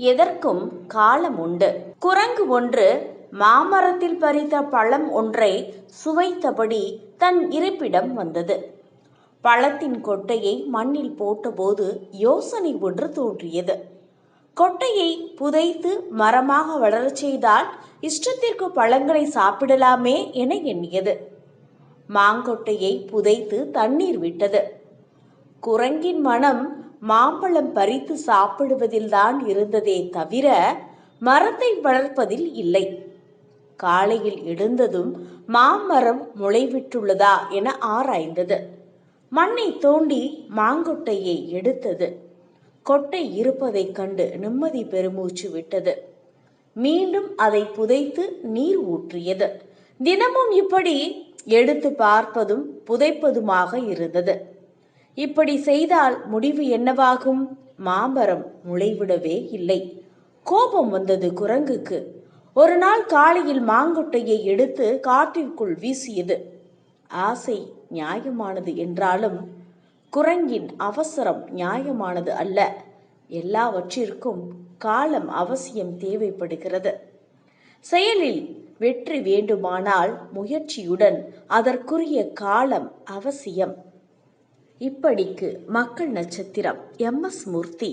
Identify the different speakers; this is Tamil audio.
Speaker 1: எதற்கும் காலம் உண்டு. குரங்கு ஒன்று மாமரத்தில் பறித்த பழம் ஒன்றை சுவைத்தபடி தன் இருப்பிடம் வந்தது. பழத்தின் கொட்டையை மண்ணில் போட்டபோது யோசனை ஒன்று தோன்றியது. கொட்டையை புதைத்து மரமாக வளரச் செய்தால் இஷ்டத்திற்கு பழங்களை சாப்பிடலாமே என எண்ணியது. மாங்கொட்டையை புதைத்து தண்ணீர் விட்டது. குரங்கின் மனம் மாம்பழம் பறித்து சாப்பிடுவதில்தான் இருந்ததே தவிர மரத்தை வளர்ப்பதில் இல்லை. காலையில் எழுந்ததும் மாமரம் முளைவிட்டுள்ளதா என ஆராய்ந்தது. மண்ணை தோண்டி மாங்கொட்டையை எடுத்தது. கொட்டை இருப்பதைக் கண்டு நிம்மதி பெருமூச்சு விட்டது. மீண்டும் அதை புதைத்து நீர் ஊற்றியது. தினமும் இப்படி எடுத்து பார்ப்பதும் புதைப்பதுமாக இருந்தது. இப்படி செய்தால் முடிவு என்னவாகும்? மாமரம் முளைவிடவே இல்லை. கோபம் வந்தது குரங்குக்கு. ஒரு நாள் காலையில் மாங்கொட்டையை எடுத்து காட்டிற்குள் வீசியது. ஆசை நியாயமானது என்றாலும் குரங்கின் அவசரம் நியாயமானது அல்ல. எல்லாவற்றிற்கும் காலம் அவசியம் தேவைப்படுகிறது. செயலில் வெற்றி வேண்டுமானால் முயற்சியுடன் அதற்குரிய காலம் அவசியம். இப்படிக்கு மக்கள் நட்சத்திரம் MS மூர்த்தி.